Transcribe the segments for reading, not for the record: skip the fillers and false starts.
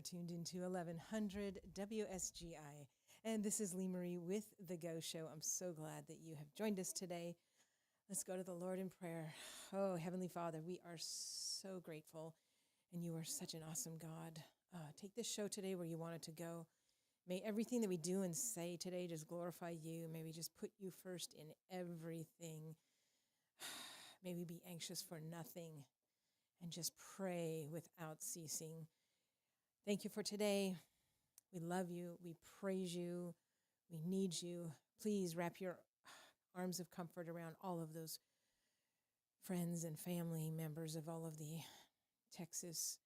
tuned into 1100 WSGI. And this is Lee Marie with The Go Show. I'm so glad that you have joined us today. Let's go to the Lord in prayer. Oh, Heavenly Father, we are so grateful, and you are such an awesome God. Take this show today where you want it to go. May everything that we do and say today just glorify you. May we just put you first in everything. May we be anxious for nothing and just pray without ceasing. Thank you for today. We love you. We praise you. We need you. Please wrap your arms of comfort around all of those friends and family members of all of the Texas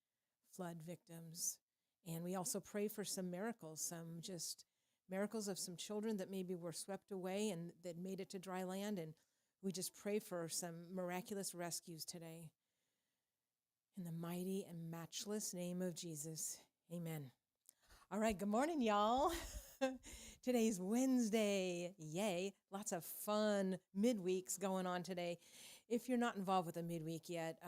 flood victims. And we also pray for some miracles, some just miracles of some children that maybe were swept away and that made it to dry land. And we just pray for some miraculous rescues today. In the mighty and matchless name of Jesus, amen. All right, good morning, y'all. Today's Wednesday. Yay. Lots of fun midweeks going on today. If you're not involved with a midweek yet,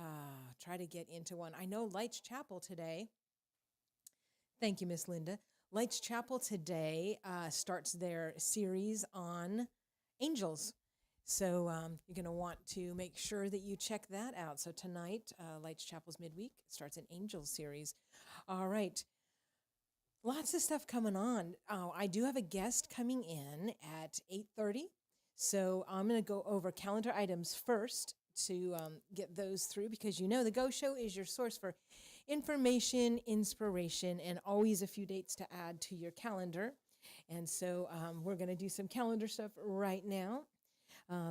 try to get into one. I know Lights Chapel today. Thank you, Miss Linda. Lights Chapel today starts their series on angels. So you're going to want to make sure that you check that out. So tonight, Lights Chapel's midweek starts an angels series. All right. Lots of stuff coming on. I do have a guest coming in at 8:30. So I'm going to go over calendar items first to get those through, because you know the Go Show is your source for information, inspiration, and always a few dates to add to your calendar. And so we're going to do some calendar stuff right now.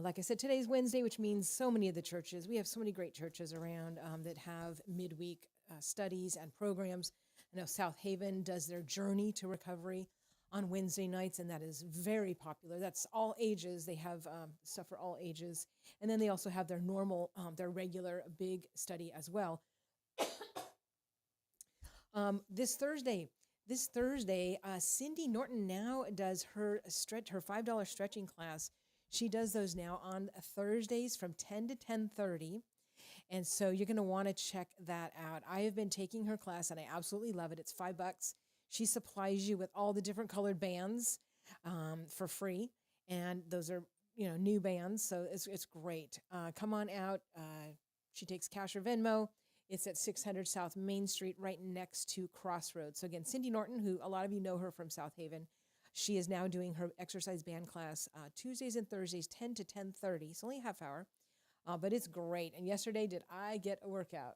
Like I said, today's Wednesday, which means so many of the churches, we have so many great churches around that have midweek studies and programs. I know South Haven does their Journey to Recovery on Wednesday nights, and that is very popular. That's all ages. They have stuff for all ages. And then they also have their normal, their regular big study as well. This Thursday, Cindy Norton now does her $5 stretching class. She does those now on Thursdays from 10 to 10:30. And so you're going to want to check that out. I have been taking her class and I absolutely love it. It's $5. She supplies you with all the different colored bands for free. And those are, new bands. So it's great. Come on out. She takes cash or Venmo. It's at 600 South Main Street, right next to Crossroads. So again, Cindy Norton, who a lot of you know her from South Haven, she is now doing her exercise band class Tuesdays and Thursdays, 10 to 10:30. It's only a half hour, but it's great. And yesterday, did I get a workout?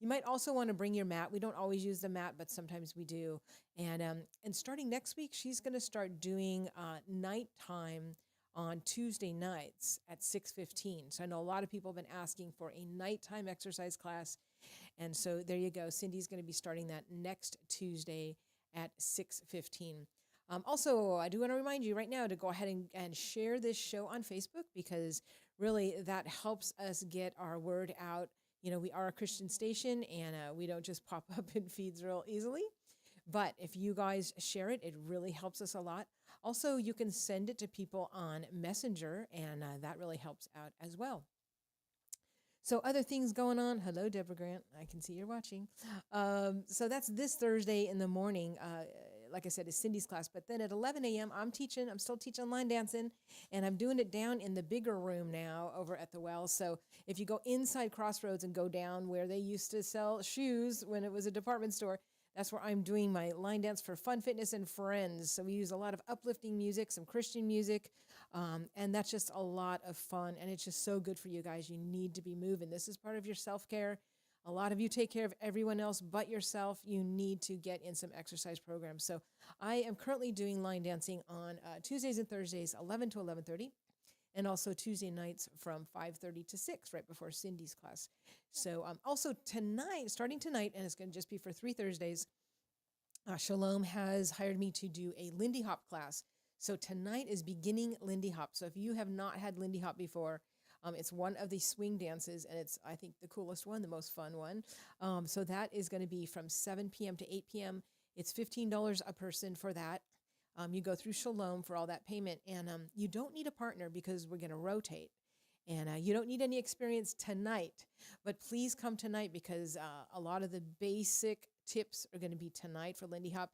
You might also want to bring your mat. We don't always use the mat, but sometimes we do. And starting next week, she's going to start doing nighttime on Tuesday nights at 6:15. So I know a lot of people have been asking for a nighttime exercise class. And so there you go. Cindy's going to be starting that next Tuesday at 6:15. Also, I do want to remind you right now to go ahead and share this show on Facebook, because really that helps us get our word out. We are a Christian station, and we don't just pop up in feeds real easily. But if you guys share it, it really helps us a lot. Also, you can send it to people on Messenger, and that really helps out as well. So other things going on. Hello, Deborah Grant. I can see you're watching. So that's this Thursday in the morning. Like I said, it's Cindy's class. But then at 11 a.m., I'm still teaching line dancing, and I'm doing it down in the bigger room now over at the Well. So if you go inside Crossroads and go down where they used to sell shoes when it was a department store, that's where I'm doing my line dance for fun, fitness, and friends. So we use a lot of uplifting music, some Christian music, and that's just a lot of fun. And it's just so good for you guys. You need to be moving. This is part of your self-care. A lot of you take care of everyone else but yourself. You need to get in some exercise programs. So I am currently doing line dancing on Tuesdays and Thursdays, 11 to 11:30. And also Tuesday nights from 5:30 to 6, right before Cindy's class. So also tonight, starting tonight, and it's going to just be for 3 Thursdays, Shalom has hired me to do a Lindy Hop class. So tonight is beginning Lindy Hop. So if you have not had Lindy Hop before, it's one of the swing dances, and it's, I think, the coolest one, the most fun one. So that is going to be from 7 p.m. to 8 p.m. It's $15 a person for that. You go through Shalom for all that payment, and you don't need a partner because we're going to rotate. And you don't need any experience tonight, but please come tonight, because a lot of the basic tips are going to be tonight for Lindy Hop.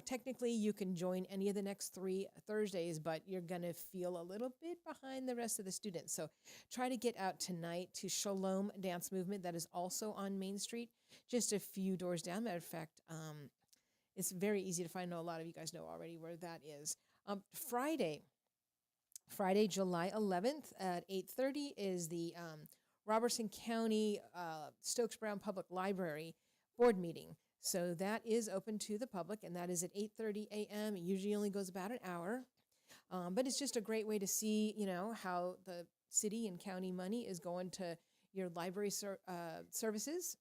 Technically you can join any of the next 3 Thursdays, but you're going to feel a little bit behind the rest of the students. So try to get out tonight to Shalom Dance Movement. That is also on Main Street, just a few doors down. Matter of fact, it's very easy to find. I know a lot of you guys know already where that is. Friday, July 11th at 8:30 is the Robertson County Stokes Brown Public Library board meeting. So that is open to the public, and that is at 8:30 a.m. It usually only goes about an hour, but it's just a great way to see, how the city and county money is going to your library services.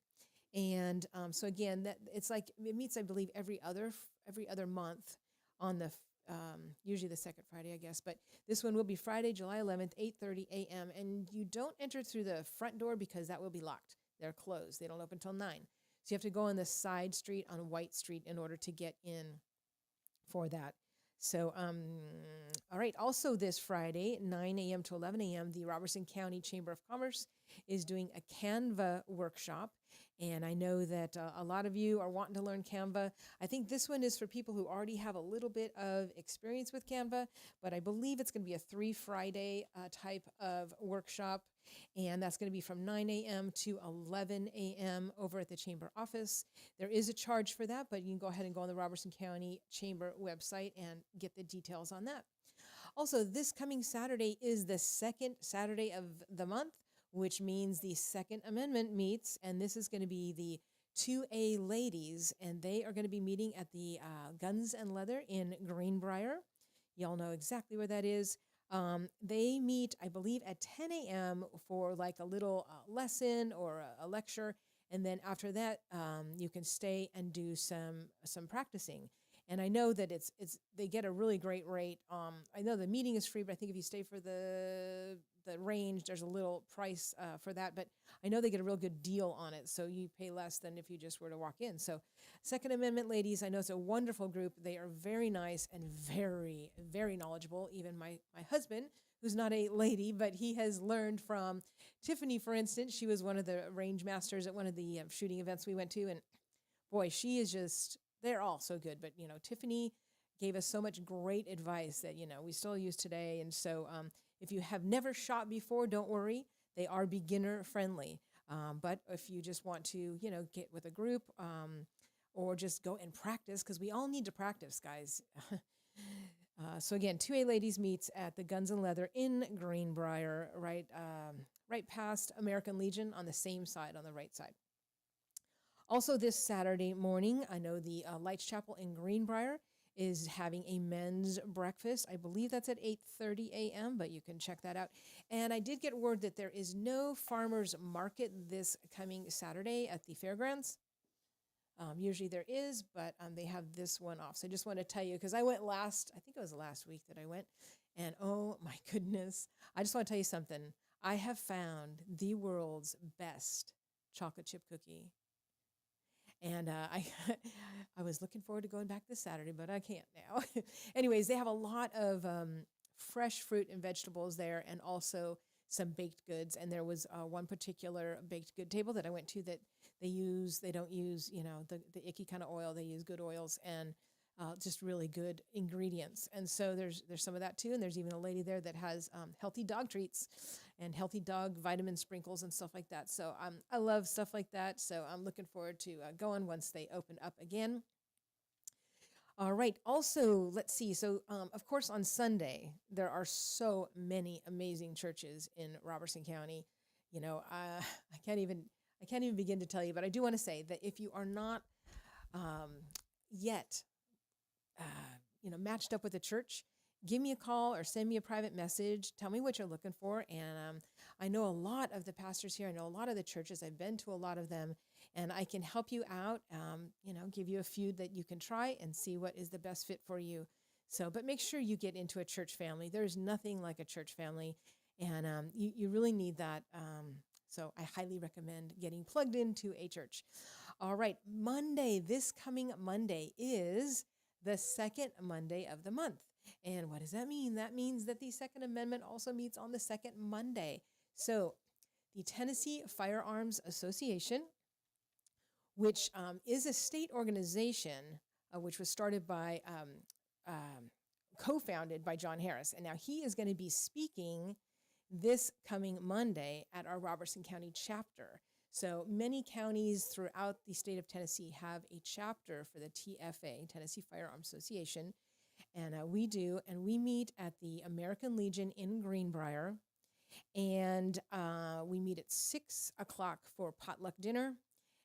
And so again, that it's like it meets, I believe, every other month on the usually the second Friday, I guess. But this one will be Friday, July 11th, 8:30 a.m. And you don't enter through the front door because that will be locked. They're closed. They don't open till 9. So you have to go on the side street on White Street in order to get in for that. So, all right. Also this Friday, 9 a.m. to 11 a.m., the Robertson County Chamber of Commerce is doing a Canva workshop. And I know that a lot of you are wanting to learn Canva. I think this one is for people who already have a little bit of experience with Canva, but I believe it's going to be a 3 Friday type of workshop. And that's going to be from 9 a.m. to 11 a.m. over at the Chamber office. There is a charge for that, but you can go ahead and go on the Robertson County Chamber website and get the details on that. Also, this coming Saturday is the second Saturday of the month, which means the Second Amendment meets, and this is going to be the 2A ladies, and they are going to be meeting at the Guns and Leather in Greenbrier. Y'all know exactly where that is. They meet, I believe, at 10 a.m. for like a little lesson or a lecture, and then after that, you can stay and do some practicing. And I know that they get a really great rate. I know the meeting is free, but I think if you stay for the range, there's a little price for that. But I know they get a real good deal on it, so you pay less than if you just were to walk in. So Second Amendment ladies, I know it's a wonderful group. They are very nice and very, very knowledgeable. Even my husband, who's not a lady, but he has learned from Tiffany, for instance. She was one of the range masters at one of the shooting events we went to. And boy, she is just, they're all so good. But, Tiffany gave us so much great advice that, we still use today. And so if you have never shot before, don't worry. They are beginner friendly. But if you just want to, get with a group or just go and practice, because we all need to practice, guys. So again, 2A Ladies meets at the Guns and Leather in Greenbrier, right past American Legion on the same side, on the right side. Also this Saturday morning, I know the Lights Chapel in Greenbrier is having a men's breakfast. I believe that's at 8:30 a.m., but you can check that out. And I did get word that there is no farmers market this coming Saturday at the fairgrounds. Usually there is, but they have this one off. So I just want to tell you, because I went I think it was last week that I went, and oh my goodness, I just want to tell you something. I have found the world's best chocolate chip cookie. And I was looking forward to going back this Saturday, but I can't now. Anyways, they have a lot of fresh fruit and vegetables there, and also some baked goods. And there was one particular baked good table that I went to that they don't use, the icky kind of oil. They use good oils and just really good ingredients. And so there's some of that too. And there's even a lady there that has healthy dog treats and healthy dog vitamin sprinkles and stuff like that. So I love stuff like that. So I'm looking forward to going once they open up again. All right. Also, let's see. So, of course, on Sunday, there are so many amazing churches in Robertson County. I can't even begin to tell you, but I do want to say that if you are not yet matched up with a church, give me a call or send me a private message. Tell me what you're looking for. And I know a lot of the pastors here. I know a lot of the churches. I've been to a lot of them, and I can help you out, give you a few that you can try and see what is the best fit for you. So, but make sure you get into a church family. There's nothing like a church family, and you really need that. So I highly recommend getting plugged into a church. All right, this coming Monday is the second Monday of the month. And what does that mean? That means that the Second Amendment also meets on the second Monday. So the Tennessee Firearms Association which is a state organization which was started by, co-founded by John Harris. And now he is going to be speaking this coming Monday at our Robertson County chapter. So many counties throughout the state of Tennessee have a chapter for the TFA, Tennessee Firearms Association. And we do, and we meet at the American Legion in Greenbrier. And we meet at 6 o'clock for potluck dinner.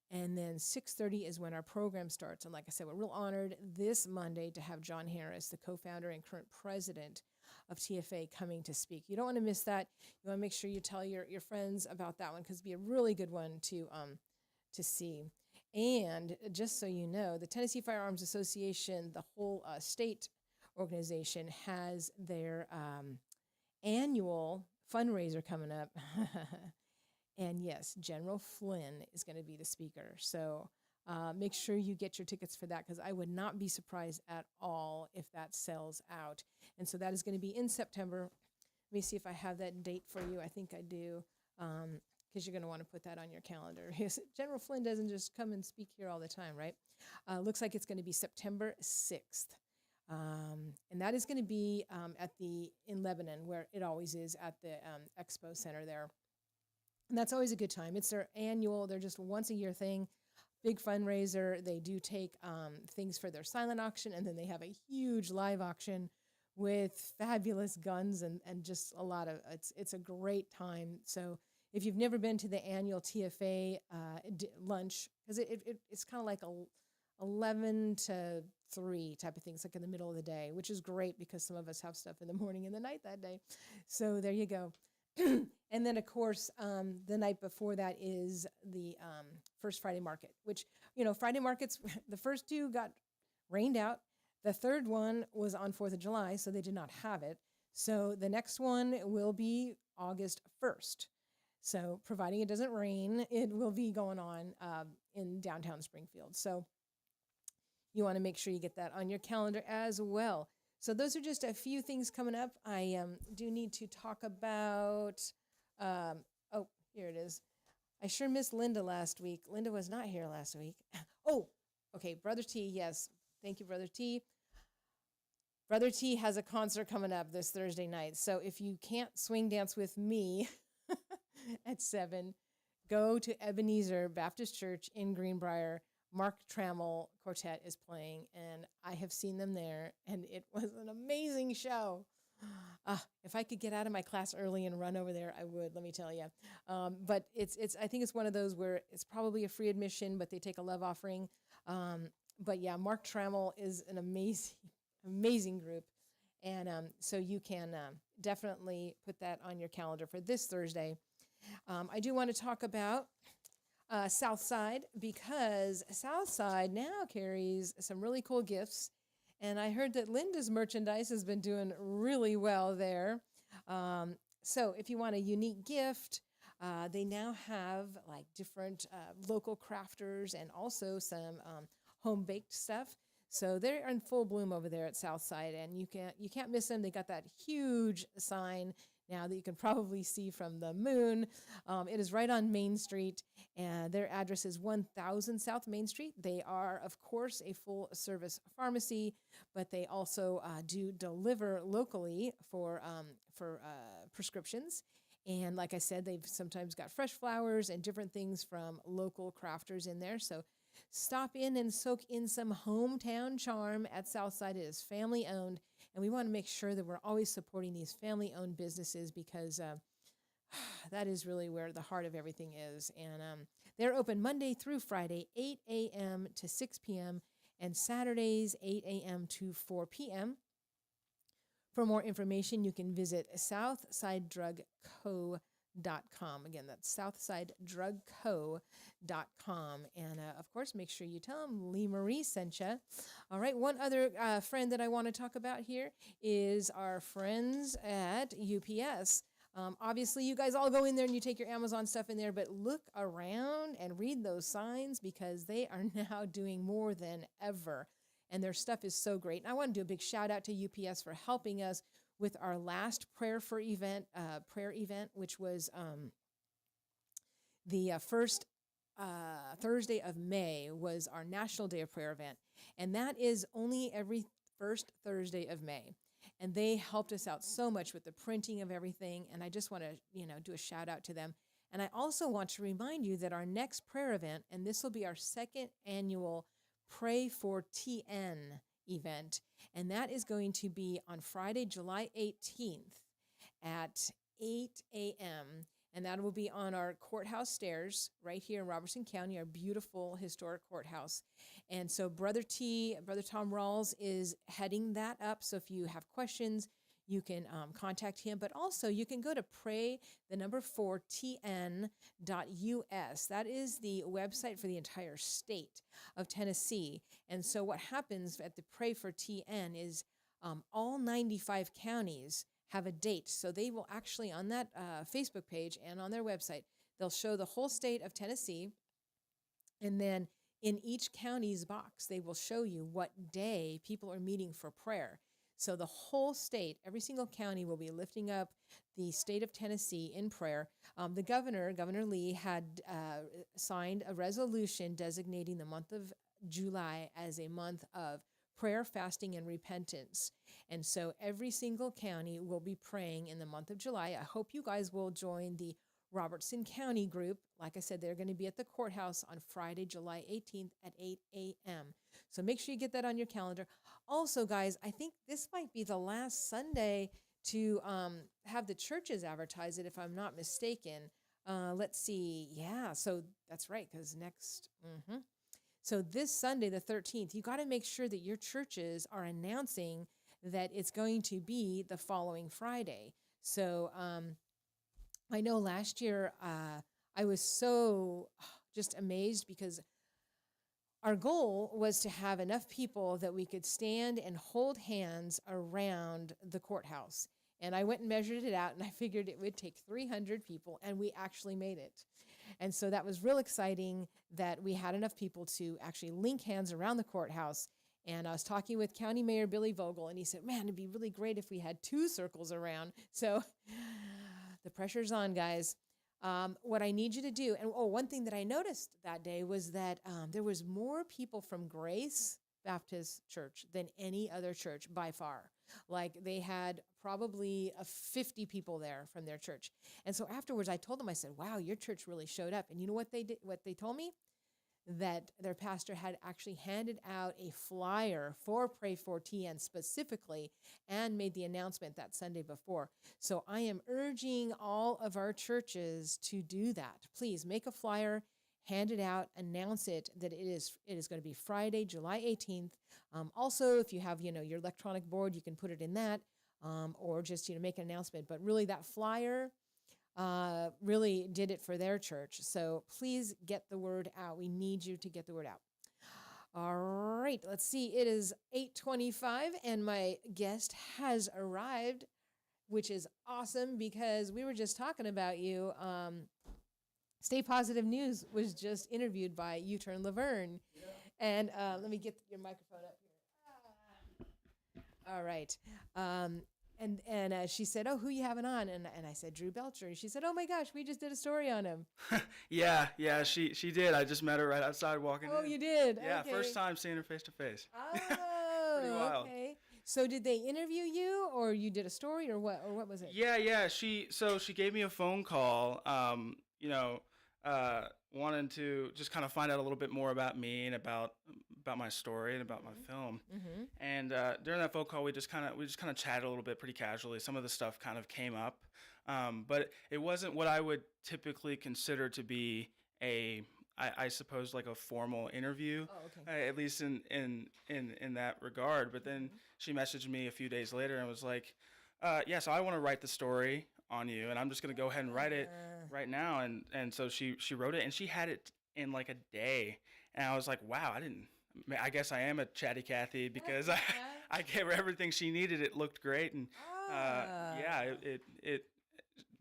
And then 6:30 is when our program starts. And like I said, we're real honored this Monday to have John Harris, the co-founder and current president of TFA, coming to speak. You don't want to miss that. You want to make sure you tell your friends about that one, because it'd be a really good one to see. And just so you know, the Tennessee Firearms Association, the whole state organization, has their annual fundraiser coming up. And yes, General Flynn is going to be the speaker. So make sure you get your tickets for that, because I would not be surprised at all if that sells out. And so that is going to be in September. Let me see if I have that date for you. I think I do, because you're going to want to put that on your calendar. General Flynn doesn't just come and speak here all the time, right? Looks like it's going to be September 6th. And that is going to be in Lebanon, where it always is at the Expo Center there. And that's always a good time. It's their annual, they're just once a year thing, big fundraiser. They do take things for their silent auction, and then they have a huge live auction with fabulous guns and just a lot of, it's a great time. So if you've never been to the annual TFA lunch, because it's kind of like a 11 to 3 type of things, like in the middle of the day, which is great because some of us have stuff in the morning and the night that day. So there you go. And then, of course, the night before that is the First Friday Market, which, Friday markets, the first two got rained out. The third one was on 4th of July, so they did not have it. So the next one will be August 1st. So providing it doesn't rain, it will be going on in downtown Springfield. So you want to make sure you get that on your calendar as well. So those are just a few things coming up. I do need to talk about, here it is. I sure missed Linda last week. Linda was not here last week. Oh, okay, Brother T, yes. Thank you, Brother T. Brother T has a concert coming up this Thursday night. So if you can't swing dance with me at 7, go to Ebenezer Baptist Church in Greenbrier. Mark Trammell Quartet is playing, and I have seen them there, and it was an amazing show. If I could get out of my class early and run over there, I would, let me tell you. But I think it's one of those where it's probably a free admission, but they take a love offering. But yeah, Mark Trammell is an amazing group. And so you can definitely put that on your calendar for this Thursday. I do want to talk about Southside, because Southside now carries some really cool gifts. And I heard that Linda's merchandise has been doing really well there. So if you want a unique gift, they now have like different local crafters and also some home-baked stuff. So they're in full bloom over there at Southside, and you can't miss them. They got that huge sign now that you can probably see from the moon. It is right on Main Street, and their address is 1000 South Main Street. They are, of course, a full-service pharmacy, but they also do deliver locally for prescriptions. And like I said, they've sometimes got fresh flowers and different things from local crafters in there. So stop in and soak in some hometown charm at Southside. It is family-owned. And we want to make sure that we're always supporting these family-owned businesses, because that is really where the heart of everything is. And they're open Monday through Friday, 8 a.m. to 6 p.m., and Saturdays, 8 a.m. to 4 p.m. For more information, you can visit southsidedrugco.com. Again, that's southsidedrugco.com. And, of course, make sure you tell them Lee Marie sent you. All right, one other friend that I want to talk about here is our friends at UPS. Obviously, you guys all go in there and you take your Amazon stuff in there, but look around and read those signs, because they are now doing more than ever. And their stuff is so great. And I want to do a big shout out to UPS for helping us with our last prayer event, which was the first Thursday of May was our National Day of Prayer event. And that is only every first Thursday of May. And they helped us out so much with the printing of everything. And I just want to, do a shout out to them. And I also want to remind you that our next prayer event, and this will be our second annual Pray for TN event, and that is going to be on Friday, July 18th at 8 a.m., and that will be on our courthouse stairs right here in Robertson County, our beautiful historic courthouse. And so Brother Tom Rawls is heading that up. So if you have questions, you can contact him, but also you can go to pray4tn.us. That is the website for the entire state of Tennessee. And so what happens at the Pray for TN is all 95 counties have a date. So they will actually, on that Facebook page and on their website, they'll show the whole state of Tennessee. And then in each county's box, they will show you what day people are meeting for prayer. So the whole state, every single county will be lifting up the state of Tennessee in prayer. The Governor Lee, had signed a resolution designating the month of July as a month of prayer, fasting, and repentance. And so every single county will be praying in the month of July. I hope you guys will join the Robertson County group. Like I said, they're going to be at the courthouse on Friday, July 18th at 8 a.m. So make sure you get that on your calendar. Also, guys, I think this might be the last Sunday to have the churches advertise it, if I'm not mistaken. Let's see. Yeah, so that's right, because next. So this Sunday, the 13th, you got to make sure that your churches are announcing that it's going to be the following Friday. So I know last year I was so just amazed because our goal was to have enough people that we could stand and hold hands around the courthouse. And I went and measured it out, and I figured it would take 300 people, and we actually made it. And so that was real exciting that we had enough people to actually link hands around the courthouse. And I was talking with County Mayor Billy Vogel, and he said, man, it'd be really great if we had 2 circles around. So the pressure's on, guys. What I need you to do, and one thing that I noticed that day was that there was more people from Grace Baptist Church than any other church by far. Like they had probably 50 people there from their church. And so afterwards I told them, I said, wow, your church really showed up. And you know what they did? What they told me? That their pastor had actually handed out a flyer for Pray for TN specifically and made the announcement that Sunday before. So I am urging all of our churches to do that. Please make a flyer, hand it out, announce it that it is going to be Friday, July 18th. Also, if you have, your electronic board, you can put it in that or just, make an announcement. But really that flyer really did it for their church. So please get the word out. We need you to get the word out. All right, let's see. It is 8:25 and my guest has arrived, which is awesome because we were just talking about you. Stay Positive News was just interviewed by U-Turn Laverne. Yeah. And let me get your microphone up here. All right. And she said, oh, who you having on? And I said, Drew Belcher. And she said, oh, my gosh, we just did a story on him. Yeah, she did. I just met her right outside walking in. Oh, you did? Yeah, okay. First time seeing her face to face. Oh, pretty wild. Okay. So did they interview you or you did a story or what? Or what was it? Yeah. She gave me a phone call, wanting to just kind of find out a little bit more about me and about my story and about my film. Mm-hmm. And during that phone call, we just kind of chatted a little bit, pretty casually. Some of the stuff kind of came up, but it wasn't what I would typically consider to be I suppose like a formal interview. Oh, okay. At least in that regard. But then she messaged me a few days later and was like, so I want to write the story on you, and I'm just going to go ahead and write it right now. And so she wrote it, and she had it in like a day. And I was like, wow, I guess I am a chatty Cathy because I gave her everything she needed. It looked great. And it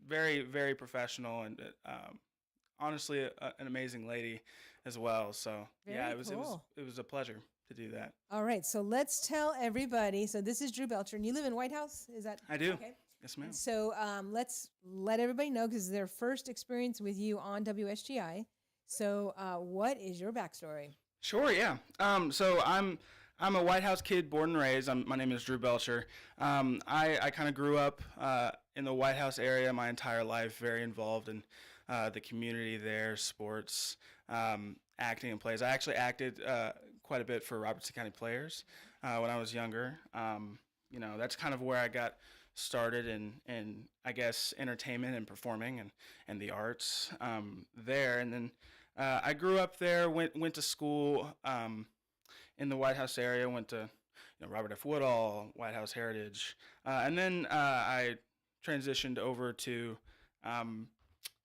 very, very professional and honestly an amazing lady as well. So very it was a pleasure to do that. All right. So let's tell everybody. So this is Drew Belcher, and you live in White House. Is that? I do. Okay. Yes, ma'am. So let's let everybody know, because their first experience with you on WSGI. So, what is your backstory? Sure, yeah. So I'm a White House kid, born and raised. My name is Drew Belcher. I kind of grew up in the White House area my entire life, very involved in the community there, sports, acting and plays. I actually acted quite a bit for Robertson County Players when I was younger. That's kind of where I got started in I guess entertainment and performing and the arts there, and then I grew up there, went to school in the White House area, went to Robert F. Woodall, White House Heritage, and then I transitioned over to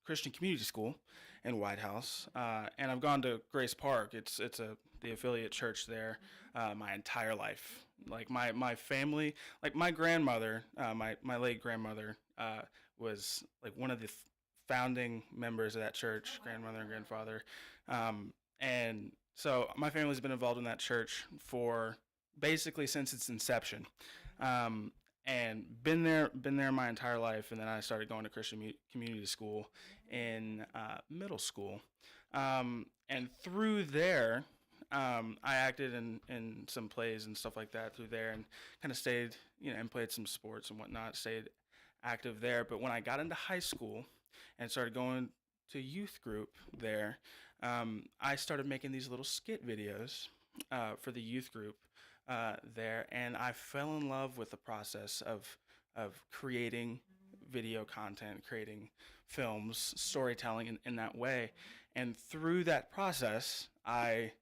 Christian Community School in White House, and I've gone to Grace Park. It's the affiliate church there my entire life. Like my family, like my grandmother, my late grandmother was like one of the founding members of that church, grandmother and grandfather, and so my family's been involved in that church for basically since its inception, and been there my entire life. And then I started going to Christian community school in middle school, and through there, I acted in some plays and stuff like that through there, and kind of stayed, and played some sports and whatnot. Stayed active there. But when I got into high school and started going to youth group there, I started making these little skit videos for the youth group there, and I fell in love with the process of creating video content, creating films, storytelling in that way. And through that process, I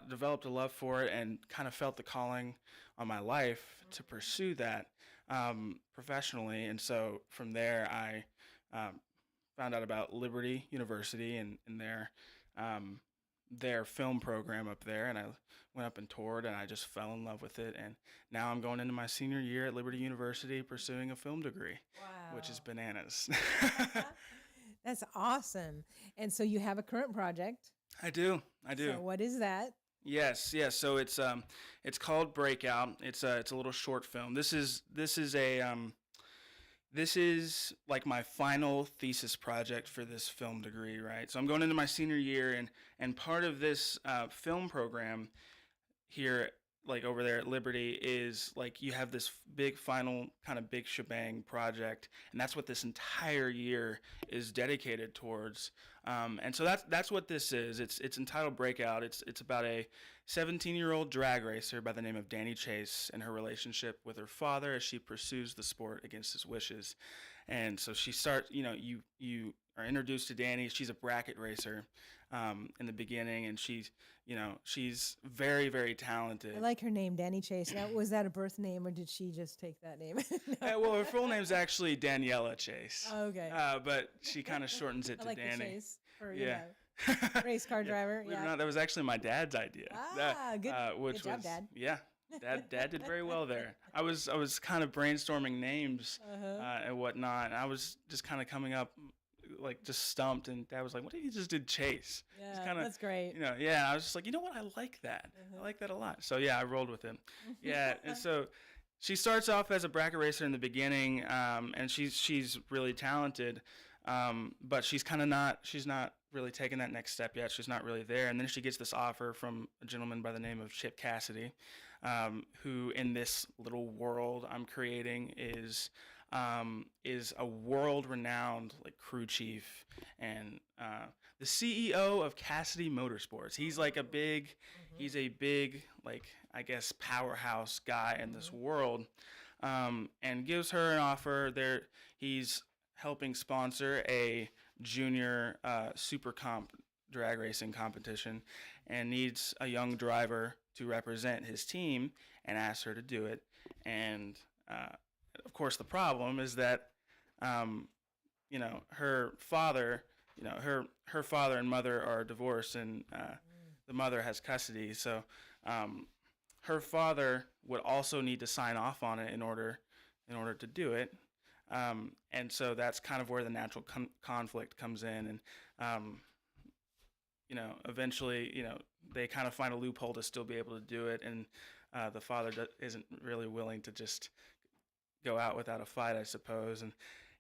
developed a love for it, and kind of felt the calling on my life to pursue that professionally. And so from there, I found out about Liberty University and their film program up there, and I went up and toured, and I just fell in love with it. And now I'm going into my senior year at Liberty University pursuing a film degree, which is bananas. That's awesome. And so you have a current project. I do. So what is that? Yes. So it's called Breakout. It's a little short film. This is like my final thesis project for this film degree, right? So I'm going into my senior year, and part of this film program here, like over there at Liberty, is like you have this big final kind of big shebang project, and that's what this entire year is dedicated towards. And so that's what this is. It's entitled Breakout. It's about a 17-year-old drag racer by the name of Danny Chase and her relationship with her father as she pursues the sport against his wishes. And so she starts, you are introduced to Danny. She's a bracket racer in the beginning, and she's very, very talented. I like her name, Danny Chase. Now, was that a birth name, or did she just take that name? No. Well, her full name's actually Daniela Chase. Oh, okay. But she kind of shortens it to like Danny. The Chase for, Yeah. Race car driver. Believe it or not, that was actually my dad's idea. Good job, Dad. Yeah, Dad did very well there. I was kind of brainstorming names and whatnot, and I was just kind of coming up, like just stumped, and Dad was like, "What if you just did Chase?" Yeah, that's great. Yeah. I was just like, you know what, I like that. I like that a lot. So yeah, I rolled with him. Yeah, and so she starts off as a bracket racer in the beginning, and she's really talented, but she's not really taking that next step yet. She's not really there. And then she gets this offer from a gentleman by the name of Chip Cassidy, who in this little world I'm creating is a world-renowned like crew chief and the CEO of Cassidy Motorsports. He's like he's a big, like, I guess, powerhouse guy in this world, and gives her an offer. He's helping sponsor a junior super comp drag racing competition, and needs a young driver to represent his team, and asks her to do it. And of course, the problem is that her father, her father and mother are divorced, and the mother has custody. So her father would also need to sign off on it in order to do it. And so that's kind of where the natural conflict comes in. And, eventually, they kind of find a loophole to still be able to do it. And the father isn't really willing to just go out without a fight, I suppose.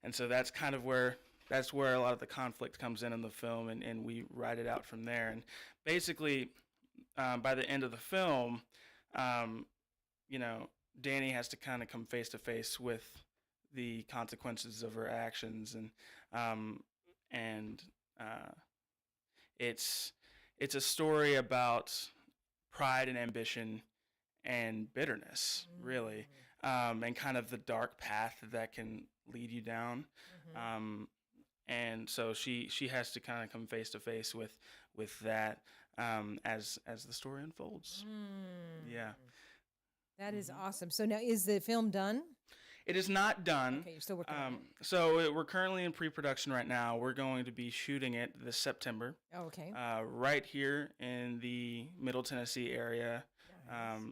And so that's kind of where that's where a lot of the conflict comes in the film, and we write it out from there. And basically, by the end of the film, um, you know, Danny has to kind of come face to face with the consequences of her actions, um, and it's it's a story about pride and ambition and bitterness, really, and kind of the dark path that can lead you down. Um, and so she has to kind of come face to face with that as the story unfolds. Yeah. That is awesome. So now, is the film done? It is not done. Okay, you're still working on it. So we're currently in pre-production right now. We're going to be shooting it this September. Oh, okay. Right here in the Middle Tennessee area.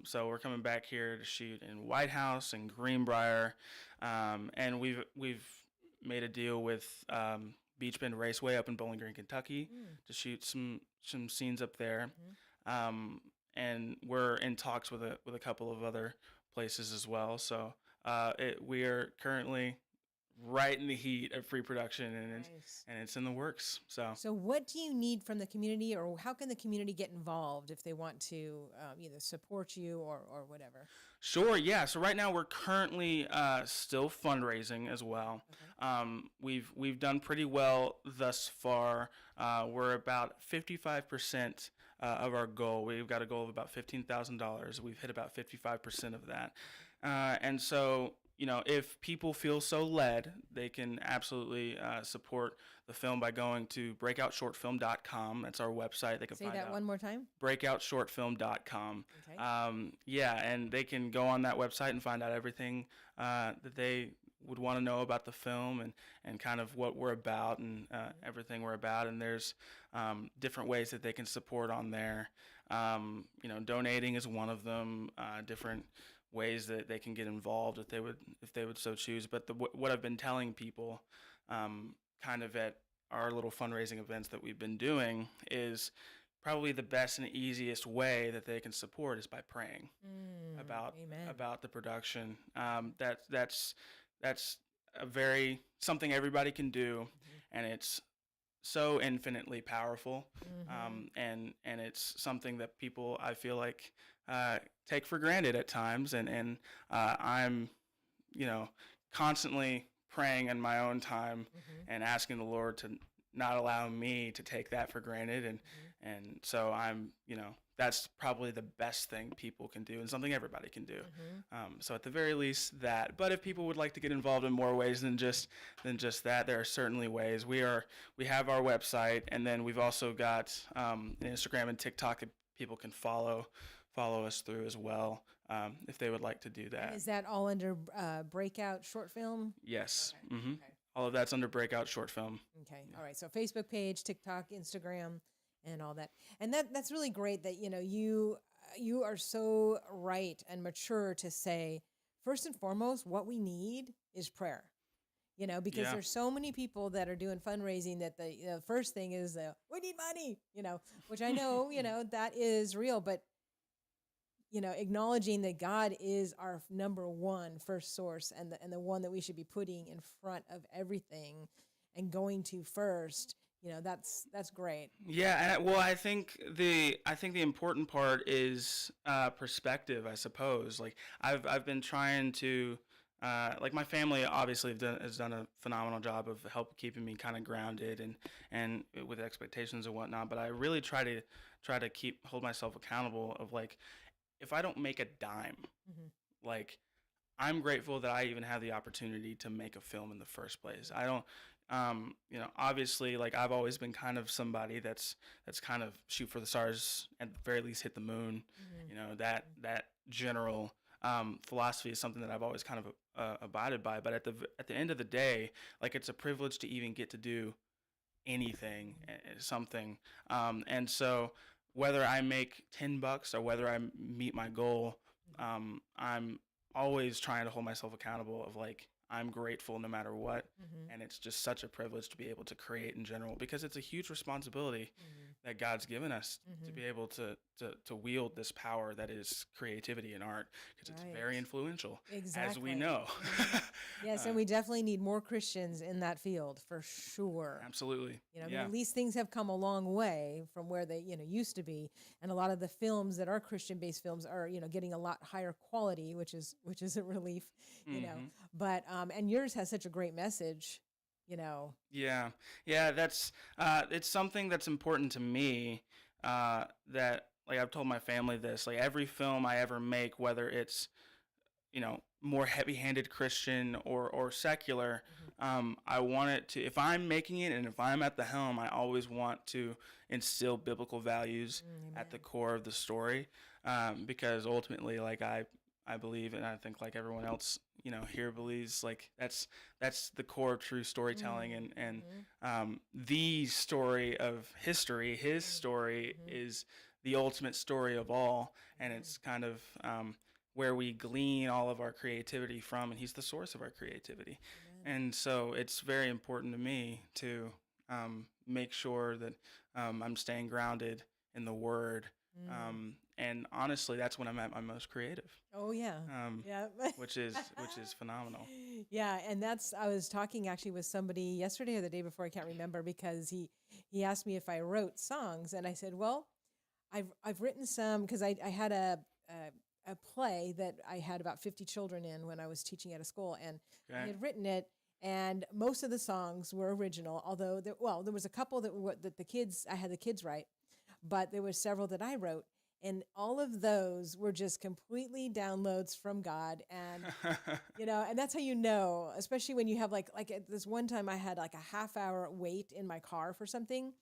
So we're coming back here to shoot in White House and Greenbrier, and we've made a deal with Beach Bend Raceway up in Bowling Green, Kentucky, to shoot some scenes up there. And we're in talks with a couple of other places as well. So we are currently right in the heat of pre-production, and it's in the works. So what do you need from the community, or how can the community get involved if they want to either support you or whatever? Sure, yeah. So right now we're currently still fundraising as well. We've done pretty well thus far. We're about 55% of our goal. We've got a goal of about $15,000. We've hit about 55% of that. And so, if people feel so led, they can absolutely support the film by going to breakoutshortfilm.com. That's our website. They can Say that one more time. breakoutshortfilm.com. Okay. And they can go on that website and find out everything that they would want to know about the film and kind of what we're about and everything we're about. And there's different ways that they can support on there. Donating is one of them. Different ways that they can get involved if they would so choose. But what I've been telling people kind of at our little fundraising events that we've been doing is probably the best and easiest way that they can support is by praying about the production. That's a very something everybody can do, and it's so infinitely powerful, and it's something that people, I feel like, take for granted at times, and I'm constantly praying in my own time and asking the Lord to not allow me to take that for granted, and so I'm that's probably the best thing people can do and something everybody can do. So at the very least that. But if people would like to get involved in more ways than just that, there are certainly ways. We have our website, and then we've also got Instagram and TikTok that people can follow us through as well, if they would like to do that. And is that all under Breakout Short Film? Yes. Okay. Okay. All of that's under Breakout Short Film. Okay. All right. So Facebook page, TikTok, Instagram, and all that. And that's really great that you are so right and mature to say, first and foremost, what we need is prayer. Because there's so many people that are doing fundraising that the first thing is we need money, which I know that is real, but acknowledging that God is our number one first source and the one that we should be putting in front of everything and going to first. That's great. Yeah, and I think the important part is perspective, I suppose. Like I've been trying to like my family obviously has done a phenomenal job of help keeping me kind of grounded and with expectations and whatnot. But I really try to hold myself accountable of like, if I don't make a dime, like I'm grateful that I even have the opportunity to make a film in the first place. I don't, obviously, like I've always been kind of somebody that's kind of shoot for the stars, at the very least hit the moon. That general philosophy is something that I've always kind of abided by. But at the end of the day, like it's a privilege to even get to do anything, something, and so. Whether I make $10 or whether I meet my goal, I'm always trying to hold myself accountable of like, I'm grateful no matter what. And it's just such a privilege to be able to create in general because it's a huge responsibility that God's given us to be able to wield this power that is creativity and art, because it's Right. very influential, as we Exactly. know. Yes, and we definitely need more Christians in that field for sure. Absolutely. You know, I mean, Yeah. at least things have come a long way from where they, used to be, and a lot of the films that are Christian-based films are, getting a lot higher quality, which is a relief, Hmm. But and yours has such a great message, you know. Yeah. Yeah. That's it's something that's important to me. That, like, I've told my family this. Like, every film I ever make, whether it's, more heavy-handed Christian or secular, I want it to, if I'm making it and if I'm at the helm, I always want to instill biblical values at the Amen. core of the story, because ultimately, like, I believe, and I think like everyone else, here believes, like, that's the core of true storytelling, and Mm-hmm. the story of history, his story, is the ultimate story of all, and it's kind of where we glean all of our creativity from, and he's the source of our creativity. Amen. And so it's very important to me to make sure that I'm staying grounded in the Word. Mm. And honestly, that's when I'm at my most creative, Oh yeah, um, yeah. which is phenomenal. Yeah, and I was talking actually with somebody yesterday or the day before, I can't remember, because he asked me if I wrote songs, and I said, well, I've written some, because I had a play that I had about 50 children in when I was teaching at a school, and I Okay. had written it, and most of the songs were original, although there was a couple that I had the kids write, but there were several that I wrote, and all of those were just completely downloads from God. And and that's how especially when you have like at this one time I had like a half hour wait in my car for something,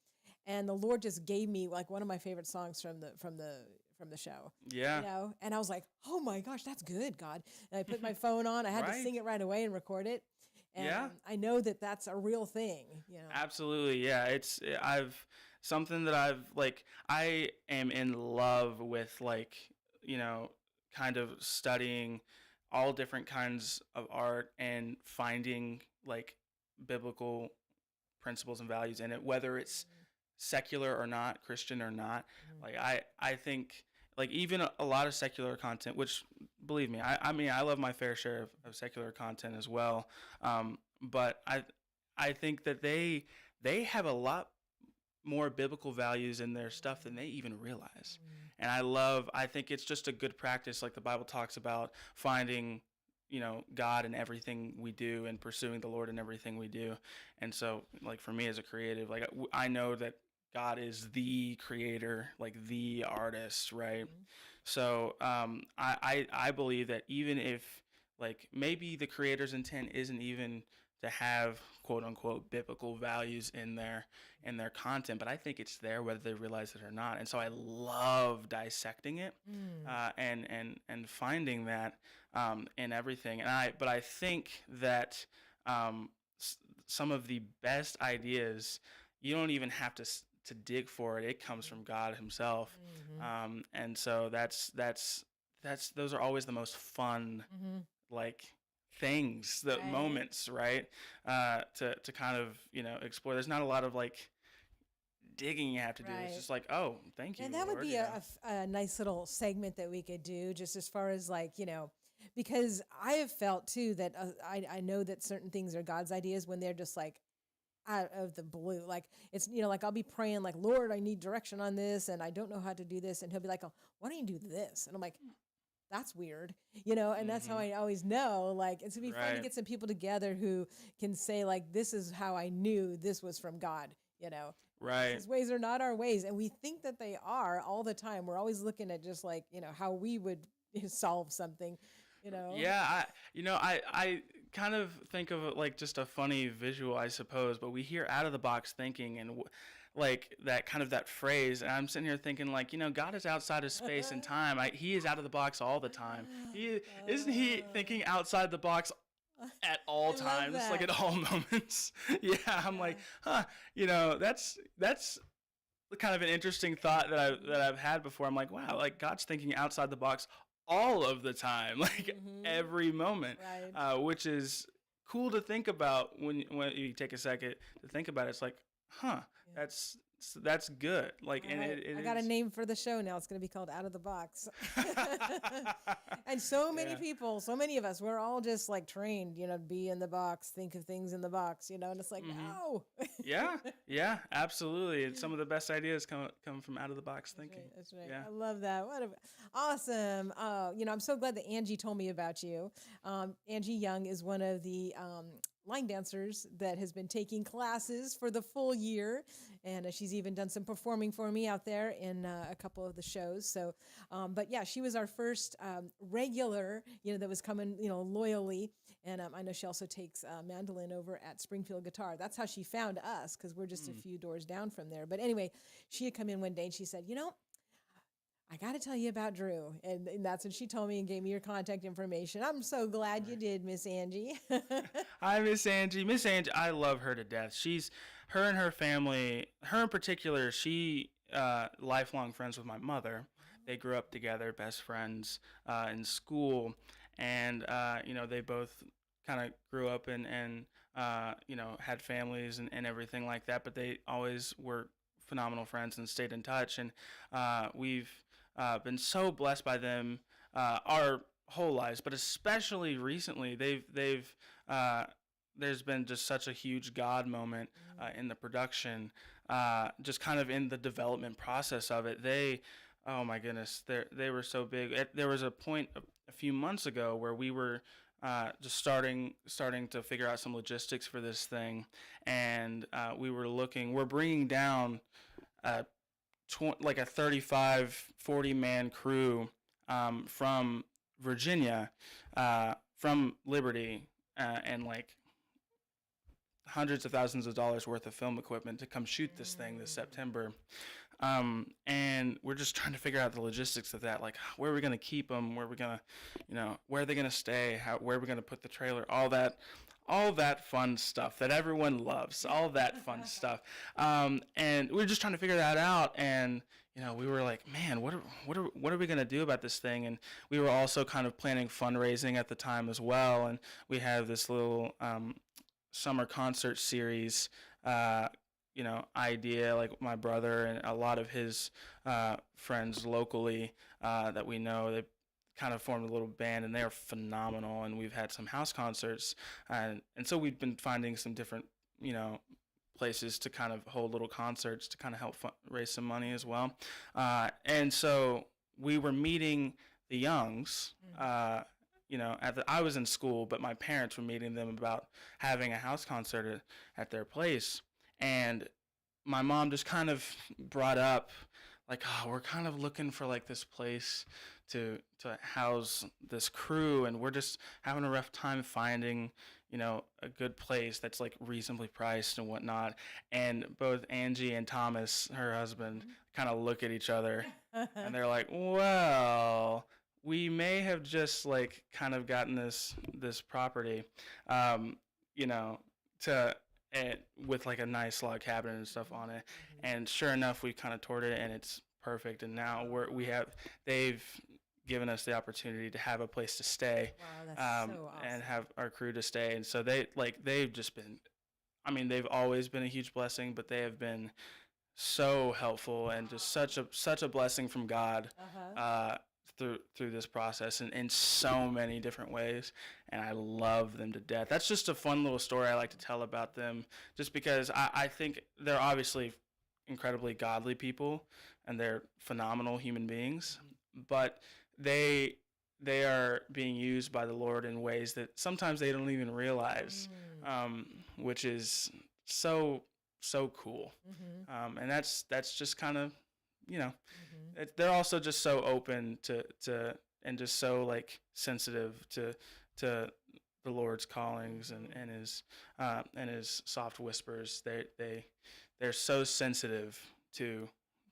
and the Lord just gave me like one of my favorite songs from the show. Yeah. And I was like, oh my gosh, that's good, God. And I put my phone on, I had to Right. sing it right away and record it. And Yeah. I know that that's a real thing. Absolutely, yeah. I've something that I've, like, I am in love with, like, kind of studying all different kinds of art and finding, like, biblical principles and values in it, whether it's secular or not, Christian or not. Mhm. Like, I think, like, even a lot of secular content, which, believe me, I mean, I love my fair share of secular content as well. But I think that they have a lot more biblical values in their stuff than they even realize. And I think it's just a good practice, like the Bible talks about, finding, God in everything we do and pursuing the Lord in everything we do. And so, like, for me as a creative, like, I know that God is the creator, like the artist, right? So I believe that even if, like, maybe the creator's intent isn't even to have quote unquote biblical values in their content, but I think it's there whether they realize it or not. And so I love dissecting it, Mm. and finding that in everything. But I think that some of the best ideas, you don't even have to dig for it. It comes from God Himself, Mhm. and so that's those are always the most fun, Mhm. like, things, the Right. moments, right? To kind of, explore. There's not a lot of, like, digging you have to do. It's Right. just like, oh, thank you, And that would Lord. be a nice little segment that we could do, just as far as like, because I have felt too that I know that certain things are God's ideas when they're just like out of the blue. Like it's, like I'll be praying like, Lord, I need direction on this and I don't know how to do this. And he'll be like, oh, why don't you do this? And I'm like, that's weird, and that's how Hmm. I always know. Like, it's gonna be fun to Right. get some people together who can say, like, this is how I knew this was from God, because Right. his ways are not our ways. And we think that they are all the time. We're always looking at just like, how we would solve something, you know? Yeah, I kind of think of it like just a funny visual, I suppose, but we hear out of the box thinking, and like that kind of that phrase, and I'm sitting here thinking, like, God is outside of space and time. He is out of the box all the time. Isn't he thinking outside the box at all I love times, like that. at all moments? Yeah, I'm like, Yeah. huh, that's kind of an interesting thought that I've had before. I'm like, wow, like, God's thinking outside the box all of the time, like Hmm. every moment, Right. which is cool to think about when you take a second to think about it. It's like, huh, Yeah. that's that's good. Like, All and right. it I got a is. name for the show now. It's going to be called Out of the Box. And so many Yeah. people, so many of us, we're all just like trained, to be in the box, think of things in the box, and it's like, Hmm. no. Yeah, yeah, absolutely. And some of the best ideas come from out of the box That's thinking. right. That's right. Yeah. I love that. Awesome. I'm so glad that Angie told me about you. Angie Young is one of the line dancers that has been taking classes for the full year, and she's even done some performing for me out there in a couple of the shows. So, but yeah, she was our first regular, that was coming, loyally. And I know she also takes mandolin over at Springfield Guitar. That's how she found us, because we're just a few doors down from there. But anyway, she had come in one day and she said, I got to tell you about Drew. And that's when she told me and gave me your contact information. I'm so glad you did, Miss Angie. Hi, Miss Angie. Miss Angie, I love her to death. Her and her family, her in particular, she lifelong friends with my mother. They grew up together, best friends in school, and they both kind of grew up and had families and everything like that. But they always were phenomenal friends and stayed in touch. And we've been so blessed by them our whole lives, but especially recently, they've there's been just such a huge God moment in the production, just kind of in the development process of it. Oh my goodness, they were so big. There was a point a few months ago where we were just starting to figure out some logistics for this thing, and we're bringing down like a 35, 40 man crew from Virginia, from Liberty, and like hundreds of thousands of dollars worth of film equipment to come shoot this thing this September. And we're just trying to figure out the logistics of that, like where are we going to keep them, where are we going to, where are they going to stay, where are we going to put the trailer, all that fun stuff that everyone loves, all that fun stuff. And we were just trying to figure that out, and we were like, man, what are we going to do about this thing? And we were also kind of planning fundraising at the time as well, and we have this little summer concert series idea, like my brother and a lot of his friends locally that we know. They kind of formed a little band, and they're phenomenal, and we've had some house concerts, and so we've been finding some different places to kind of hold little concerts to kind of help raise some money as well. And so we were meeting the Youngs. I was in school, but my parents were meeting them about having a house concert at their place. And my mom just kind of brought up, like, oh, we're kind of looking for like this place to house this crew, and we're just having a rough time finding, a good place that's like reasonably priced and whatnot. And both Angie and Thomas, her husband, kind of look at each other and they're like, well, we may have just like kind of gotten this property, to with like a nice log cabin and stuff on it. And sure enough, we kind of toured it, and it's perfect. And now they've given us the opportunity to have a place to stay. Wow, that's so awesome. And have our crew to stay. And so they've just been, they've always been a huge blessing, but they have been so helpful and just such a blessing from God. Through this process in so many different ways, and I love them to death. That's just a fun little story I like to tell about them, just because I think they're obviously incredibly godly people and they're phenomenal human beings, but they are being used by the Lord in ways that sometimes they don't even realize, which is so cool. And that's just kind of, they're also just so open to and just so like sensitive to the Lord's callings and his soft whispers. They're so sensitive to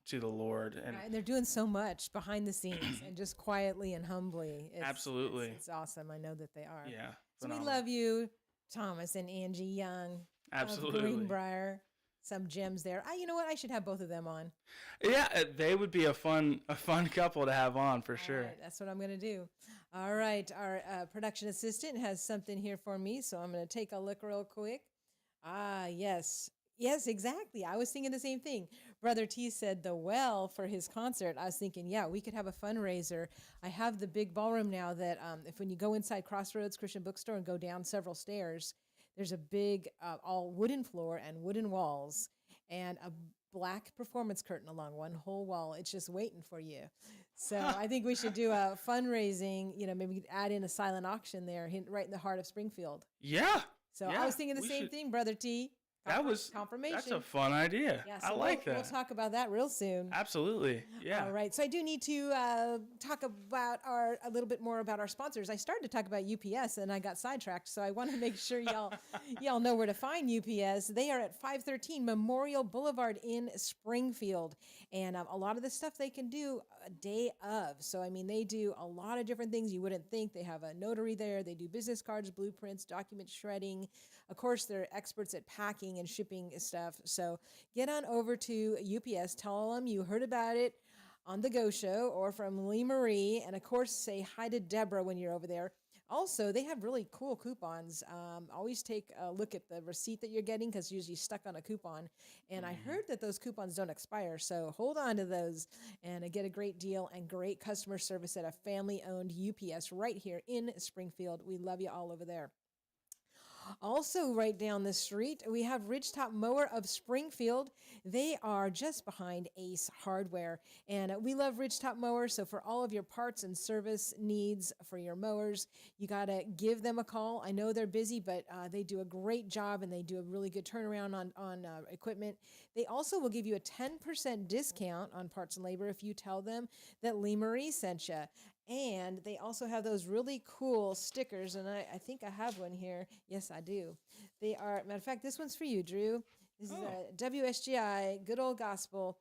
the Lord, and they're doing so much behind the scenes and just quietly and humbly. Absolutely, it's awesome. I know that they are. Yeah, so phenomenal. We love you, Thomas and Angie Young. Absolutely, of Greenbrier. Some gems there. You know what? I should have both of them on. Yeah, they would be a fun couple to have on for sure. Right, that's what I'm going to do. All right, our production assistant has something here for me, so I'm going to take a look real quick. Yes, Yes, exactly. I was thinking the same thing. Brother T said the well for his concert. I was thinking, yeah, we could have a fundraiser. I have the big ballroom now that if when you go inside Crossroads Christian Bookstore and go down several stairs, there's a big all wooden floor and wooden walls and a black performance curtain along one whole wall. It's just waiting for you. So I think we should do a fundraising, maybe we could add in a silent auction there right in the heart of Springfield. Yeah. So Yeah, I was thinking the we same should. thing, Brother T. Confirmation. That's a fun idea. Yeah, so I like that. We'll talk about that real soon. Absolutely. Yeah. All right. So I do need to talk about a little bit more about our sponsors. I started to talk about UPS and I got sidetracked. So I want to make sure y'all know where to find UPS. They are at 513 Memorial Boulevard in Springfield. And a lot of the stuff they can do a day of. So, I mean, they do a lot of different things you wouldn't think. They have a notary there. They do business cards, blueprints, document shredding. Of course, they're experts at packing and shipping stuff. So get on over to UPS. Tell them you heard about it on the Go Show or from Lee Marie. And of course, say hi to Deborah when you're over there. Also, they have really cool coupons. Always take a look at the receipt that you're getting because usually stuck on a coupon. And I heard that those coupons don't expire. So hold on to those and get a great deal and great customer service at a family-owned UPS right here in Springfield. We love you all over there. Also, right down the street, we have Ridgetop Mower of Springfield. They are just behind Ace Hardware. And we love Ridgetop Mower. So for all of your parts and service needs for your mowers, you got to give them a call. I know they're busy, but they do a great job and they do a really good turnaround on equipment. They also will give you a 10% discount on parts and labor if you tell them that Lee Marie sent you. And they also have those really cool stickers, and I think I have one here. Yes, I do. They are, matter of fact, this one's for you, Drew. This is a WSGI, Good Old Gospel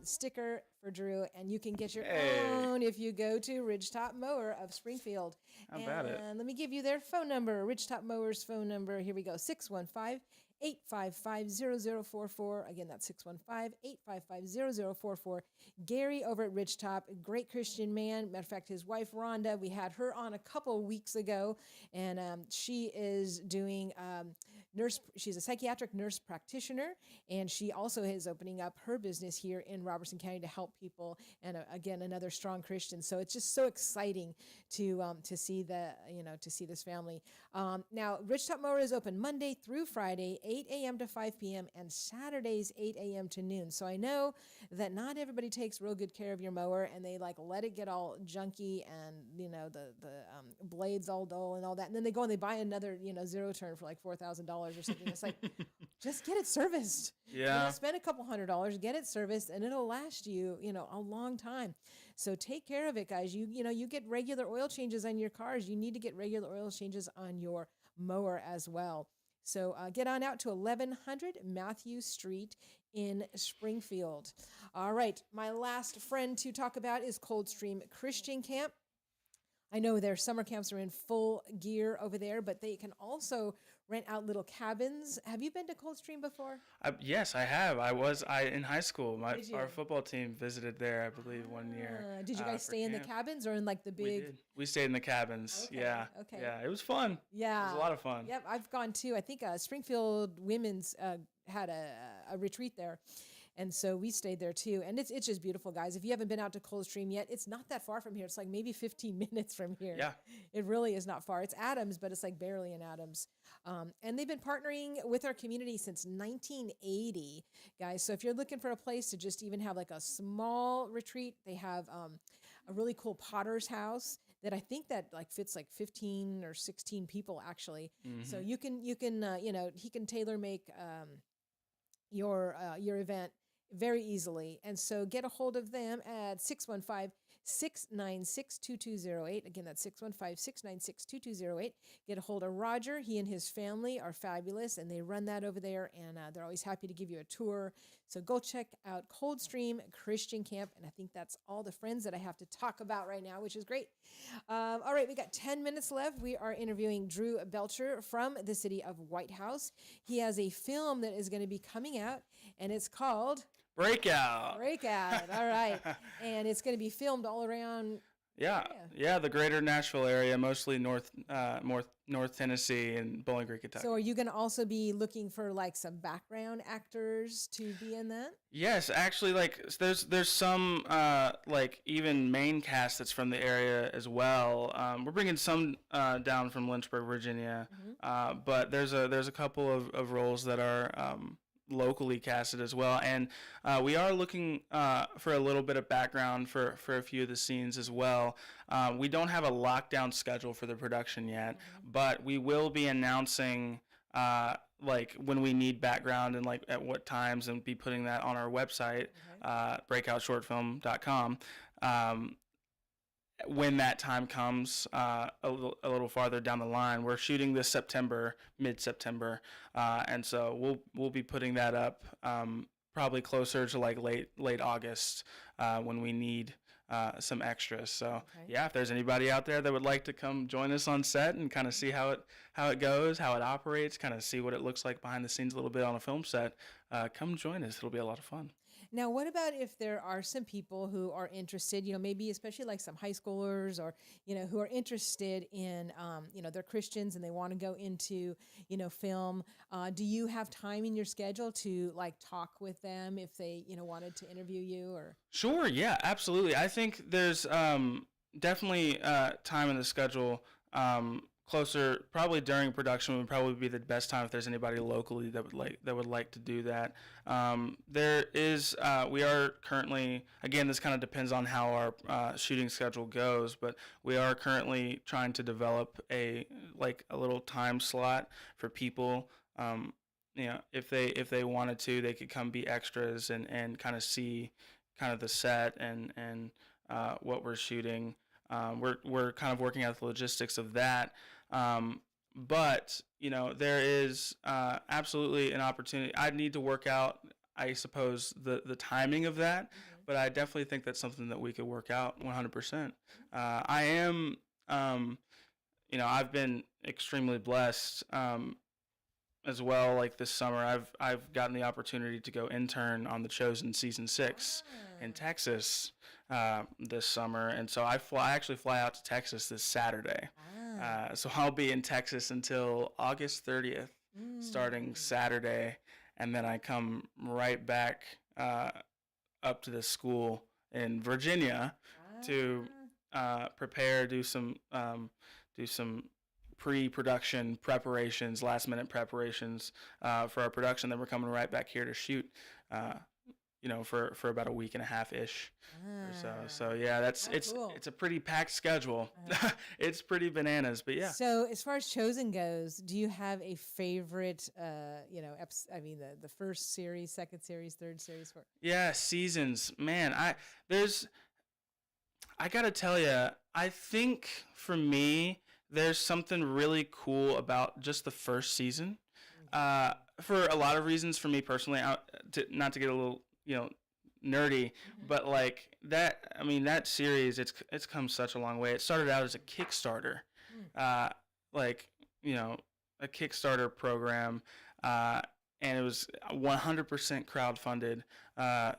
sticker for Drew, and you can get your own if you go to Ridgetop Mower of Springfield. How about it? And let me give you their phone number, Ridgetop Mower's phone number. Here we go, 615-855-0044. Again, that's 615-855-0044. Gary over at Ridgetop, great Christian man. Matter of fact, his wife, Rhonda, we had her on a couple weeks ago, and she is doing she's a psychiatric nurse practitioner, and she also is opening up her business here in Robertson County to help people, and again, another strong Christian. So it's just so exciting to see to see this family. Now, Ridgetop Mower is open Monday through Friday, 8 a.m. to 5 p.m., and Saturdays, 8 a.m. to noon. So I know that not everybody takes real good care of your mower, and they let it get all junky and, the blades all dull and all that. And then they go and they buy another, zero turn for like $4,000 or something. It's like, just get it serviced. Yeah. Spend a couple $100, get it serviced, and it'll last you, a long time. So take care of it, guys. You get regular oil changes on your cars. You need to get regular oil changes on your mower as well. So get on out to 1100 Matthew Street in Springfield. All right, my last friend to talk about is Coldstream Christian Camp. I know their summer camps are in full gear over there, but they can also rent out little cabins. Have you been to Coldstream before? Yes, I have. I in high school. Our football team visited there, I believe, 1 year. Did you guys stay in the cabins or in the big? We did. We stayed in the cabins. Okay, yeah. Okay. Yeah, it was fun. Yeah. It was a lot of fun. Yep, I've gone too. I think Springfield Women's had a retreat there. And so we stayed there too. And it's just beautiful, guys. If you haven't been out to Coldstream yet, it's not that far from here. It's like maybe 15 minutes from here. Yeah. It really is not far. It's Adams, but it's like barely in Adams. And they've been partnering with our community since 1980, guys. So if you're looking for a place to just even have like a small retreat, they have a really cool potter's house that I think that fits 15 or 16 people actually. Mm-hmm. So you can he can tailor make your event very easily. And so get a hold of them at 615-696-2208. Again, that's 615-696-2208. Get a hold of Roger. He and his family are fabulous, and they run that over there, and they're always happy to give you a tour. So go check out Coldstream Christian Camp, and I think that's all the friends that I have to talk about right now, which is great. All right, we got 10 minutes left. We are interviewing Drew Belcher from the city of White House. He has a film that is going to be coming out, and it's called... Breakout. All right. And it's going to be filmed all around Yeah, yeah, the greater Nashville area, mostly North Tennessee and Bowling Green, Kentucky. So are you going to also be looking for like some background actors to be in that? Yes, actually, like there's some like even main cast that's from the area as well. We're bringing some down from Lynchburg, Virginia, but there's a couple of roles that are locally casted as well, and we are looking for a little bit of background for a few of the scenes as well. We don't have a lockdown schedule for the production yet, but we will be announcing like when we need background and like at what times, and be putting that on our website, breakoutshortfilm.com. When that time comes, a little farther down the line. We're shooting this September, mid-September, and so we'll be putting that up probably closer to like late August, when we need some extras. So yeah, if there's anybody out there that would like to come join us on set and kind of see how it goes, how it operates, kind of see what it looks like behind the scenes a little bit on a film set, come join us. It'll be a lot of fun. Now, what about if there are some people who are interested, maybe especially like some high schoolers or, who are interested in, they're Christians and they want to go into, film. Do you have time in your schedule to like talk with them if they, wanted to interview you or? Sure. Yeah, absolutely. I think there's definitely time in the schedule. Closer, probably during production would probably be the best time if there's anybody locally that would like to do that. There is we are currently, again, this kind of depends on how our shooting schedule goes, but we are currently trying to develop a little time slot for people. If they wanted to, they could come be extras and kind of see kind of the set and what we're shooting. We're kind of working out the logistics of that. But there is absolutely an opportunity. I'd need to work out, I suppose, the timing of that, but I definitely think that's something that we could work out 100%. I am, I've been extremely blessed as well. Like this summer, I've gotten the opportunity to go intern on The Chosen season 6 in Texas this summer, and so I actually fly out to Texas this Saturday. So I'll be in Texas until August 30th, starting Saturday, and then I come right back up to the school in Virginia to prepare, do some pre-production preparations, last-minute preparations for our production. Then we're coming right back here to shoot. For about a week and a half ish or so. So yeah, cool. It's a pretty packed schedule. It's pretty bananas, but yeah. So as far as Chosen goes, do you have a favorite? The first series, second series, third series. Yeah, seasons. Man, I gotta tell you, I think for me, there's something really cool about just the first season. For a lot of reasons, for me personally, not to get a little nerdy, but like that, that series, it's come such a long way. It started out as a Kickstarter, a Kickstarter program, and it was 100% crowdfunded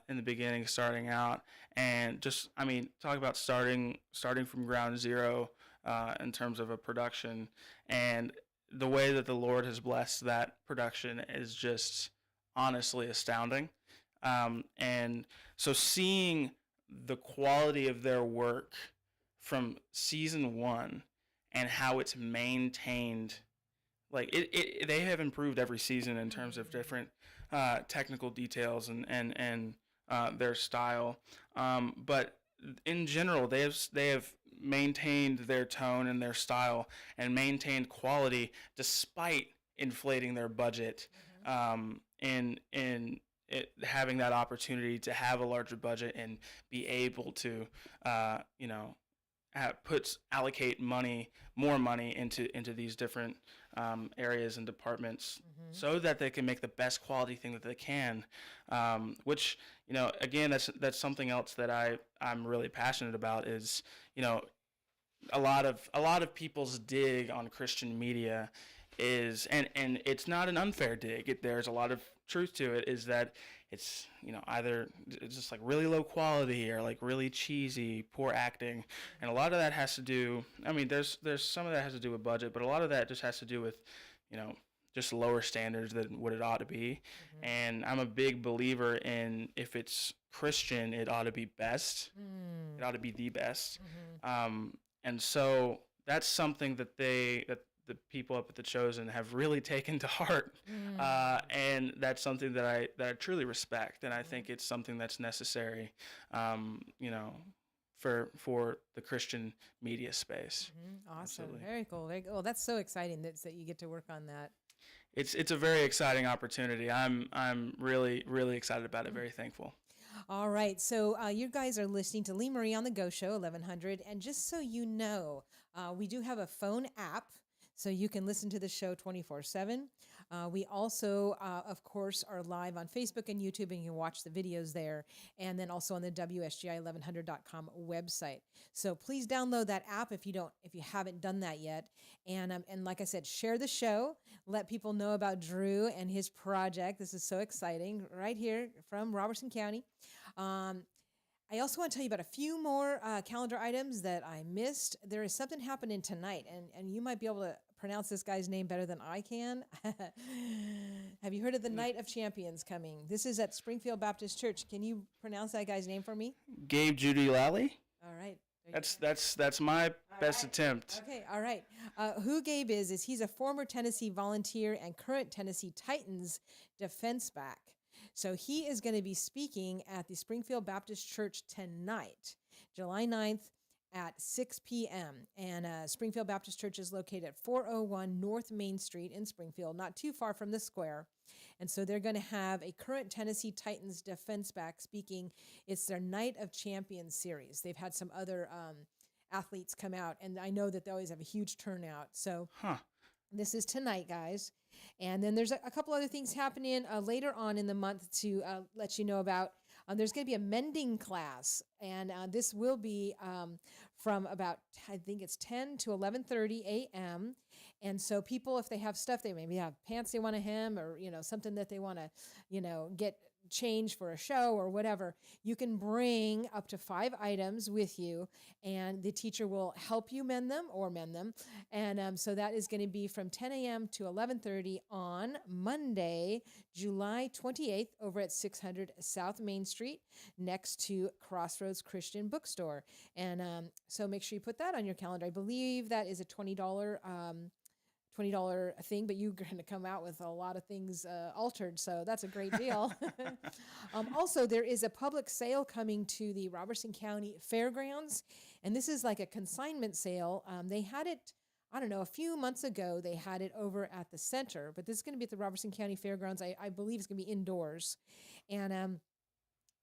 in the beginning, starting out, and just, talk about starting from ground zero in terms of a production, and the way that the Lord has blessed that production is just honestly astounding. And so seeing the quality of their work from season 1 and how it's maintained, like they have improved every season in terms of different technical details and their style. But in general, they have maintained their tone and their style and maintained quality despite inflating their budget, having that opportunity to have a larger budget and be able to allocate more money into these different areas and departments, so that they can make the best quality thing that they can, which again, that's something else that I'm really passionate about. Is a lot of people's dig on Christian media is, and it's not an unfair dig. There's a lot of truth to it is that it's, either it's just like really low quality or like really cheesy, poor acting. And a lot of that has to do, I mean, there's some of that has to do with budget, but a lot of that just has to do with, you know, just lower standards than what it ought to be. And I'm a big believer in, if it's Christian, it ought to be best. It ought to be the best. And so that's something that the people up at the Chosen have really taken to heart, and that's something that I truly respect, and I think it's something that's necessary, for the Christian media space. Awesome, Absolutely. very cool, very cool. That's so exciting that you get to work on that. It's a very exciting opportunity. I'm really really excited about it. Very thankful. All right, so you guys are listening to Lee Marie on the Go Show, 1100, and just so you know, we do have a phone app. So you can listen to the show 24/7. We also, of course, are live on Facebook and YouTube, and you can watch the videos there, and then also on the WSGI1100.com website. So please download that app if you haven't done that yet. And like I said, share the show. Let people know about Drew and his project. This is so exciting, right here from Robertson County. I also want to tell you about a few more calendar items that I missed. There is something happening tonight, and you might be able to pronounce this guy's name better than I can. Have you heard of the Night of Champions coming? This is at Springfield Baptist Church. Can you pronounce that guy's name for me? Gabe Judy Lally. All right. That's my best attempt. Okay, all right. Who Gabe is he's a former Tennessee Volunteer and current Tennessee Titans defense back. So he is going to be speaking at the Springfield Baptist Church tonight, July 9th at 6 p.m. And Springfield Baptist Church is located at 401 North Main Street in Springfield, not too far from the square. And so they're going to have a current Tennessee Titans defense back speaking. It's their Night of Champions series. They've had some other athletes come out, and I know that they always have a huge turnout. So this is tonight, guys. And then there's a couple other things happening later on in the month to let you know about. There's going to be a mending class, and this will be from about, I think it's 10 to 11:30 a.m. And so people, if they have stuff, they maybe have pants they want to hem, or something that they want to get change for a show or whatever, you can bring up to 5 items with you, and the teacher will help you mend them. And so that is going to be from 10 a.m. to 11:30 on Monday, July 28th, over at 600 South Main Street, next to Crossroads Christian Bookstore. And so make sure you put that on your calendar. I believe that is a $20 thing, but you're going to come out with a lot of things altered, so that's a great deal. Also, there is a public sale coming to the Robertson County Fairgrounds, and this is like a consignment sale. They had it, I don't know, a few months ago. They had it over at the center, but this is going to be at the Robertson County Fairgrounds. I believe it's going to be indoors, and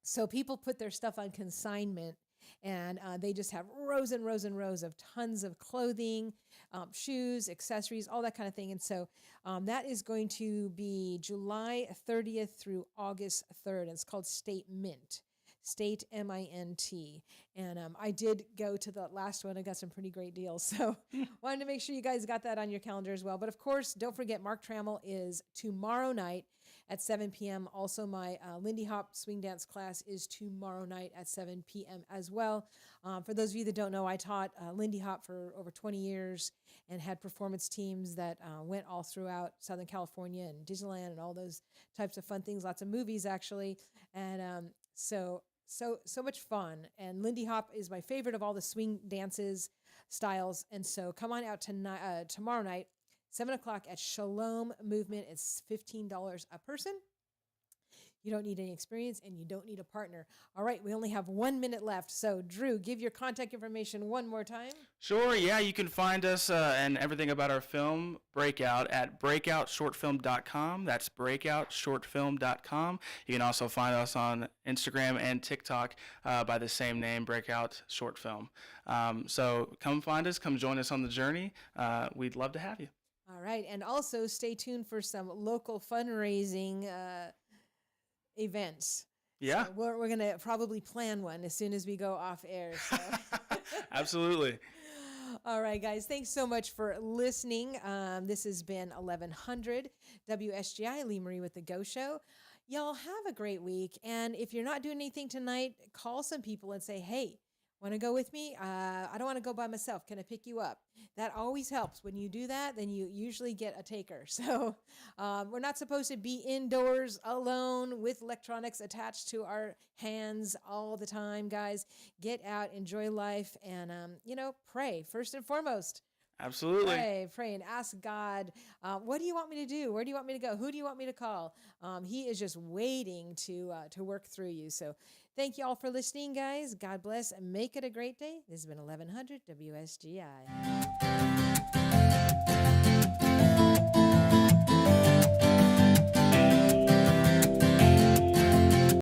so people put their stuff on consignment. And they just have rows and rows and rows of tons of clothing, shoes, accessories, all that kind of thing. And so that is going to be July 30th through August 3rd. And it's called State Mint. State M-I-N-T. And I did go to the last one. I got some pretty great deals. So wanted to make sure you guys got that on your calendar as well. But of course, don't forget, Mark Trammell is tomorrow night at 7 p.m. Also, my Lindy Hop swing dance class is tomorrow night at 7 p.m. as well. For those of you that don't know, I taught Lindy Hop for over 20 years and had performance teams that went all throughout Southern California and Disneyland and all those types of fun things, lots of movies actually. And so much fun. And Lindy Hop is my favorite of all the swing dances styles. And so come on out tonight, tomorrow night, 7 o'clock at Shalom Movement. It's $15 a person. You don't need any experience, and you don't need a partner. All right, we only have 1 minute left. So, Drew, give your contact information one more time. Sure, yeah, you can find us and everything about our film, Breakout, at breakoutshortfilm.com. That's breakoutshortfilm.com. You can also find us on Instagram and TikTok by the same name, Breakout Short Film. So come find us, come join us on the journey. We'd love to have you. All right, and also stay tuned for some local fundraising events. Yeah. So we're going to probably plan one as soon as we go off air. So. Absolutely. All right, guys. Thanks so much for listening. This has been 1100 WSGI, Lee Marie with the Go Show. Y'all have a great week. And if you're not doing anything tonight, call some people and say, hey, want to go with me? I don't want to go by myself. Can I pick you up? That always helps. When you do that, then you usually get a taker. So we're not supposed to be indoors alone with electronics attached to our hands all the time, guys. Get out, enjoy life, and, pray first and foremost. Absolutely. Pray and ask God, what do you want me to do? Where do you want me to go? Who do you want me to call? He is just waiting to work through you. So thank you all for listening, guys. God bless and make it a great day. This has been 1100 WSGI.